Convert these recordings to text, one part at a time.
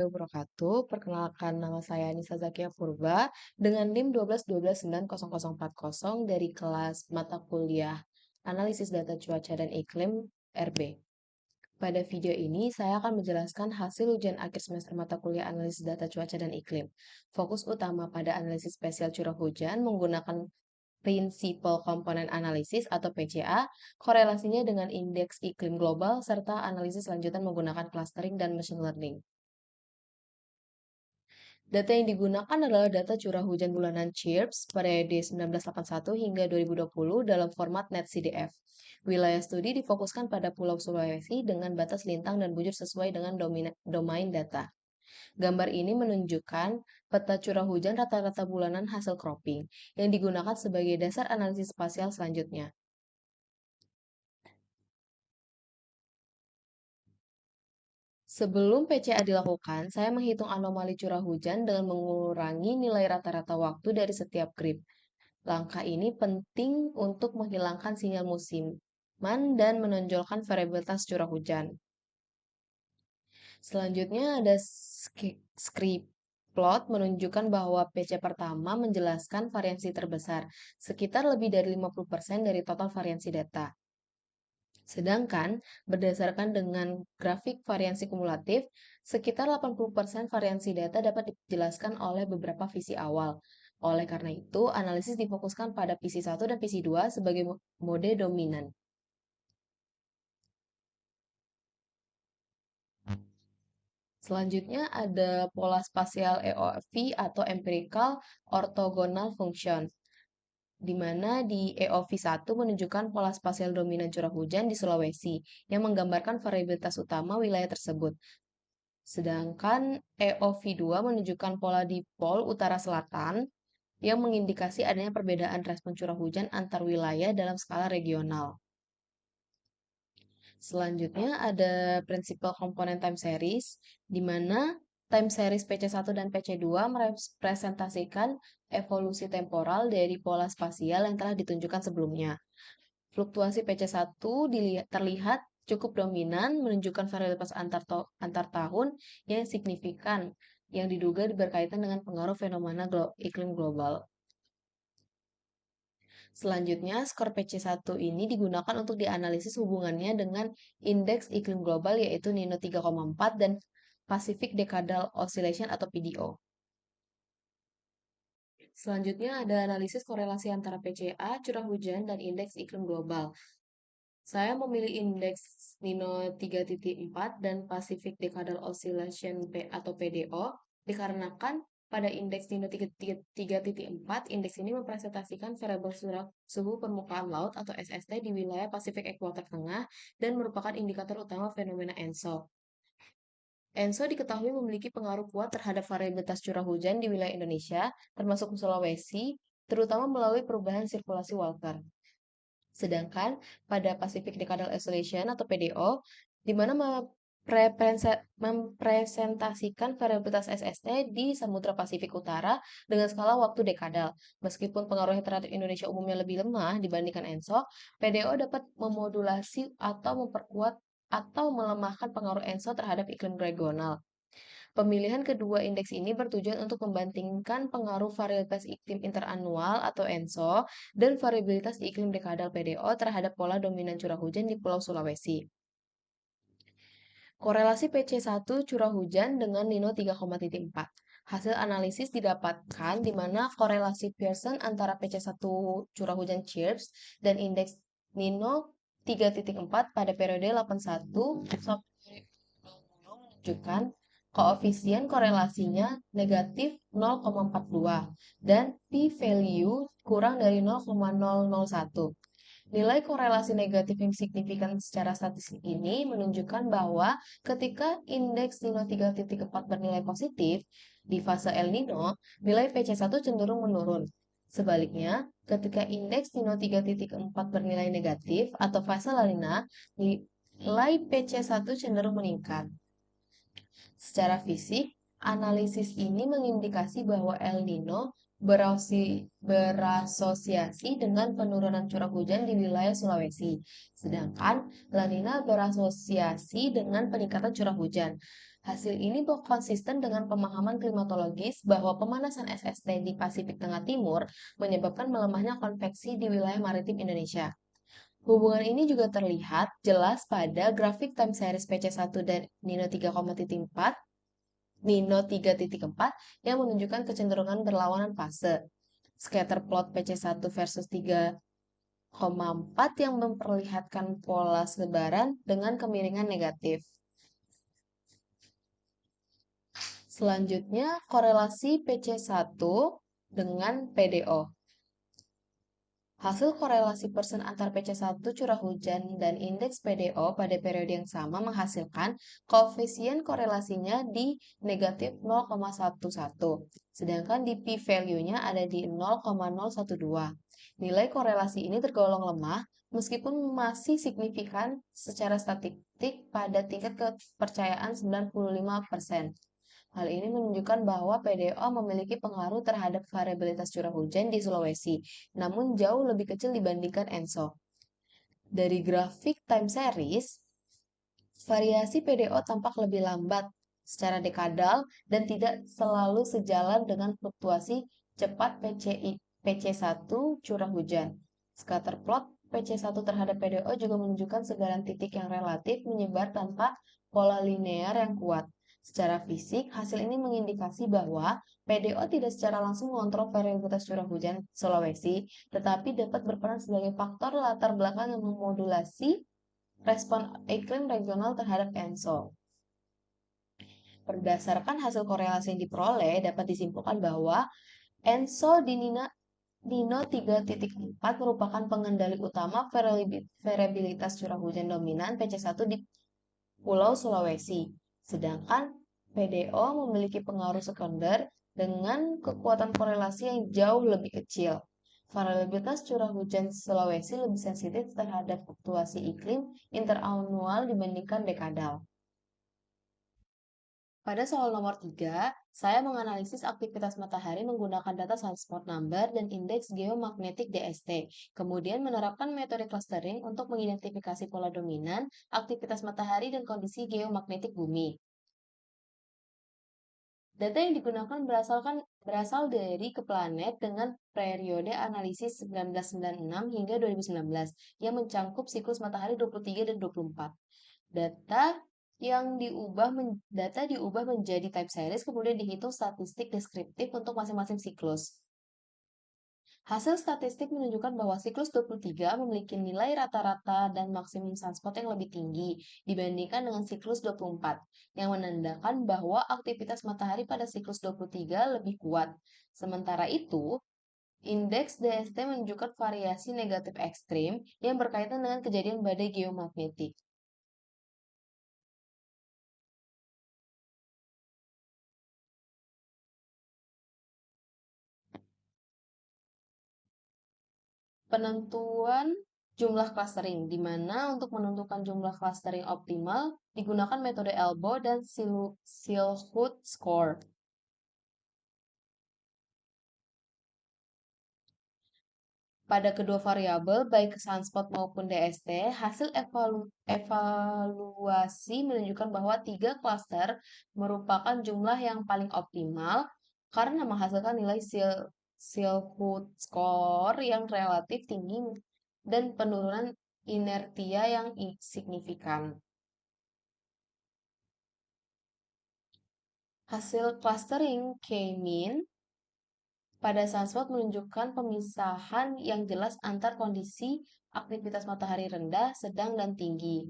Wabarakatuh. Perkenalkan nama saya Nisa Zakia Purba dengan NIM 12 12 9 0 0 4 0 dari kelas mata kuliah Analisis Data Cuaca dan Iklim RB. Pada video ini saya akan menjelaskan hasil ujian akhir semester mata kuliah Analisis Data Cuaca dan Iklim. Fokus utama pada analisis spesial curah hujan menggunakan prinsipal komponen analisis atau PCA, korelasinya dengan indeks iklim global, serta analisis lanjutan menggunakan clustering dan machine learning. Data yang digunakan adalah data curah hujan bulanan CHIRPS periode 1981 hingga 2020 dalam format NetCDF. Wilayah studi difokuskan pada Pulau Sulawesi dengan batas lintang dan bujur sesuai dengan domain data. Gambar ini menunjukkan peta curah hujan rata-rata bulanan hasil cropping yang digunakan sebagai dasar analisis spasial selanjutnya. Sebelum PCA dilakukan, saya menghitung anomali curah hujan dengan mengurangi nilai rata-rata waktu dari setiap grip. Langkah ini penting untuk menghilangkan sinyal musiman dan menonjolkan variabilitas curah hujan. Selanjutnya ada script plot menunjukkan bahwa PC pertama menjelaskan variasi terbesar, sekitar lebih dari 50% dari total variasi data. Sedangkan berdasarkan dengan grafik variasi kumulatif, sekitar 80% variasi data dapat dijelaskan oleh beberapa visi awal. Oleh karena itu, analisis difokuskan pada visi 1 dan visi 2 sebagai mode dominan. Selanjutnya ada pola spasial EOV atau Empirical Orthogonal Function, di mana di EOV1 menunjukkan pola spasial dominan curah hujan di Sulawesi yang menggambarkan variabilitas utama wilayah tersebut. Sedangkan EOV2 menunjukkan pola dipol utara-selatan yang mengindikasi adanya perbedaan respon curah hujan antar wilayah dalam skala regional. Selanjutnya ada prinsipal komponen time series, di mana time series PC1 dan PC2 merepresentasikan evolusi temporal dari pola spasial yang telah ditunjukkan sebelumnya. Fluktuasi PC1 terlihat cukup dominan, menunjukkan varietas antar tahun yang signifikan, yang diduga berkaitan dengan pengaruh fenomena iklim global. Selanjutnya, skor PC1 ini digunakan untuk dianalisis hubungannya dengan indeks iklim global yaitu Nino 3,4 dan Pacific Decadal Oscillation atau PDO. Selanjutnya ada analisis korelasi antara PCA, curah hujan, dan indeks iklim global. Saya memilih indeks Nino 3,4 dan Pacific Decadal Oscillation atau PDO dikarenakan pada indeks Nino 3,4, indeks ini mempresentasikan variabel suhu permukaan laut atau SST di wilayah Pasifik Ekuator Tengah dan merupakan indikator utama fenomena ENSO. ENSO diketahui memiliki pengaruh kuat terhadap variabilitas curah hujan di wilayah Indonesia, termasuk Sulawesi, terutama melalui perubahan sirkulasi Walker. Sedangkan pada Pacific Decadal Oscillation atau PDO, di mana mempresentasikan variabilitas SST di Samudra Pasifik Utara dengan skala waktu dekadal. Meskipun pengaruhnya terhadap Indonesia umumnya lebih lemah dibandingkan ENSO, PDO dapat memodulasi atau memperkuat atau melemahkan pengaruh ENSO terhadap iklim regional. Pemilihan kedua indeks ini bertujuan untuk membandingkan pengaruh varietas iklim interanual atau ENSO dan variabilitas iklim dekadal PDO terhadap pola dominan curah hujan di Pulau Sulawesi. Korelasi PC1 curah hujan dengan Nino 3,4. Hasil analisis didapatkan di mana korelasi Pearson antara PC1 curah hujan CHIRPS dan indeks Nino 3,4 pada periode 81 sampai 2020 menunjukkan koefisien korelasinya negatif 0,42 dan p-value kurang dari 0,001. Nilai korelasi negatif yang signifikan secara statistik ini menunjukkan bahwa ketika indeks Nino 3,4 bernilai positif di fase El Nino, nilai PC1 cenderung menurun. Sebaliknya, ketika indeks Nino 3,4 bernilai negatif atau fase La Nina, nilai PC1 cenderung meningkat. Secara fisik, analisis ini mengindikasi bahwa El Nino berasosiasi dengan penurunan curah hujan di wilayah Sulawesi, sedangkan La Nina berasosiasi dengan peningkatan curah hujan. Hasil ini konsisten dengan pemahaman klimatologis bahwa pemanasan SST di Pasifik Tengah Timur menyebabkan melemahnya konveksi di wilayah maritim Indonesia. Hubungan ini juga terlihat jelas pada grafik time series PC1 dan Nino 3,4 Nino 3.4 yang menunjukkan kecenderungan berlawanan fase. Scatter plot PC1 versus 3,4 yang memperlihatkan pola selebaran dengan kemiringan negatif. Selanjutnya, korelasi PC1 dengan PDO. Hasil korelasi persen antar PC1 curah hujan dan indeks PDO pada periode yang sama menghasilkan koefisien korelasinya di negatif 0,11, sedangkan di p-value-nya ada di 0,012. Nilai korelasi ini tergolong lemah meskipun masih signifikan secara statistik pada tingkat kepercayaan 95%. Hal ini menunjukkan bahwa PDO memiliki pengaruh terhadap variabilitas curah hujan di Sulawesi, namun jauh lebih kecil dibandingkan ENSO. Dari grafik time series, variasi PDO tampak lebih lambat secara dekadal dan tidak selalu sejalan dengan fluktuasi cepat PC1 curah hujan. Scatter plot PC1 terhadap PDO juga menunjukkan segaran titik yang relatif menyebar tanpa pola linear yang kuat. Secara fisik, hasil ini mengindikasi bahwa PDO tidak secara langsung mengontrol variabilitas curah hujan Sulawesi, tetapi dapat berperan sebagai faktor latar belakang yang memodulasi respon iklim regional terhadap ENSO. Berdasarkan hasil korelasi yang diperoleh, dapat disimpulkan bahwa ENSO di Nino 3.4 merupakan pengendali utama variabilitas curah hujan dominan PC1 di Pulau Sulawesi, sedangkan PDO memiliki pengaruh sekunder dengan kekuatan korelasi yang jauh lebih kecil. Variabilitas curah hujan Sulawesi lebih sensitif terhadap fluktuasi iklim interanual dibandingkan dekadal. Pada soal nomor 3, saya menganalisis aktivitas matahari menggunakan data sunspot number dan indeks geomagnetik DST, kemudian menerapkan metode clustering untuk mengidentifikasi pola dominan, aktivitas matahari, dan kondisi geomagnetik bumi. Data yang digunakan berasal dari ke planet dengan periode analisis 1996 hingga 2019 yang mencangkup siklus matahari 23 dan 24. Data diubah menjadi time series kemudian dihitung statistik deskriptif untuk masing-masing siklus. Hasil statistik menunjukkan bahwa siklus 23 memiliki nilai rata-rata dan maksimum sunspot yang lebih tinggi dibandingkan dengan siklus 24, yang menandakan bahwa aktivitas matahari pada siklus 23 lebih kuat. Sementara itu, indeks DST menunjukkan variasi negatif ekstrim yang berkaitan dengan kejadian badai geomagnetik. Penentuan jumlah clustering, di mana untuk menentukan jumlah clustering optimal digunakan metode Elbow dan Silhouette score. Pada kedua variabel, baik sunspot maupun DST, hasil evaluasi menunjukkan bahwa 3 cluster merupakan jumlah yang paling optimal karena menghasilkan nilai Silhouette score yang relatif tinggi dan penurunan inertia yang signifikan. Hasil clustering K-mean pada sunspot menunjukkan pemisahan yang jelas antar kondisi aktivitas matahari rendah, sedang, dan tinggi.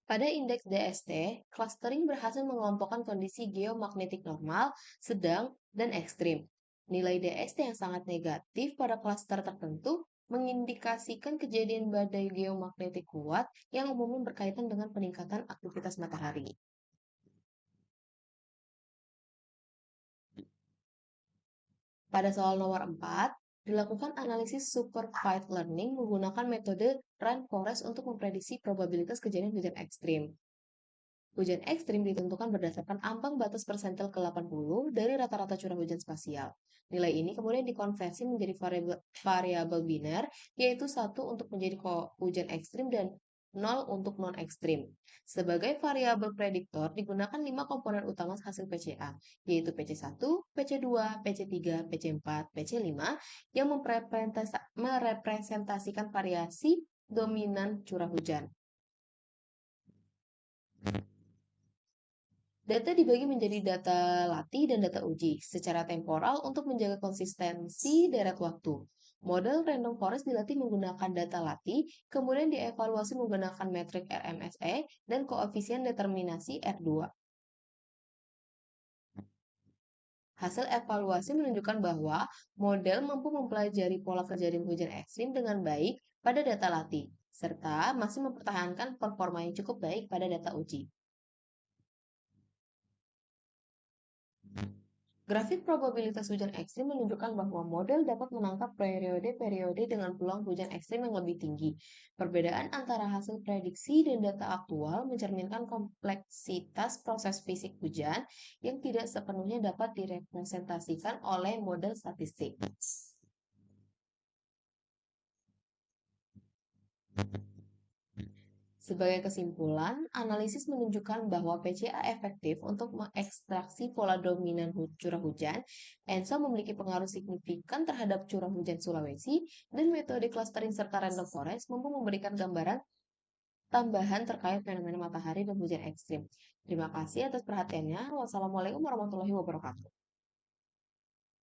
Pada indeks DST, clustering berhasil mengelompokkan kondisi geomagnetik normal, sedang, dan ekstrim. Nilai DST yang sangat negatif pada klaster tertentu mengindikasikan kejadian badai geomagnetik kuat yang umumnya berkaitan dengan peningkatan aktivitas matahari. Pada soal nomor 4, dilakukan analisis supervised learning menggunakan metode rainforest untuk memprediksi probabilitas kejadian hujan ekstrim. Hujan ekstrim ditentukan berdasarkan ambang batas persentil ke-80 dari rata-rata curah hujan spasial. Nilai ini kemudian dikonversi menjadi variabel biner, yaitu 1 untuk menjadi hujan ekstrim dan 0 untuk non-ekstrim. Sebagai variabel prediktor, digunakan 5 komponen utama hasil PCA, yaitu PC1, PC2, PC3, PC4, PC5, yang merepresentasikan variasi dominan curah hujan. Data dibagi menjadi data latih dan data uji secara temporal untuk menjaga konsistensi deret waktu. Model random forest dilatih menggunakan data latih, kemudian dievaluasi menggunakan metrik RMSE dan koefisien determinasi R2. Hasil evaluasi menunjukkan bahwa model mampu mempelajari pola kejadian hujan ekstrim dengan baik pada data latih, serta masih mempertahankan performa yang cukup baik pada data uji. Grafik probabilitas hujan ekstrim menunjukkan bahwa model dapat menangkap periode-periode dengan peluang hujan ekstrim yang lebih tinggi. Perbedaan antara hasil prediksi dan data aktual mencerminkan kompleksitas proses fisik hujan yang tidak sepenuhnya dapat direpresentasikan oleh model statistik. Sebagai kesimpulan, analisis menunjukkan bahwa PCA efektif untuk mengekstraksi pola dominan curah hujan. ENSO memiliki pengaruh signifikan terhadap curah hujan Sulawesi, dan metode clustering serta random forest mampu memberikan gambaran tambahan terkait fenomena matahari dan hujan ekstrim. Terima kasih atas perhatiannya. Wassalamualaikum warahmatullahi wabarakatuh.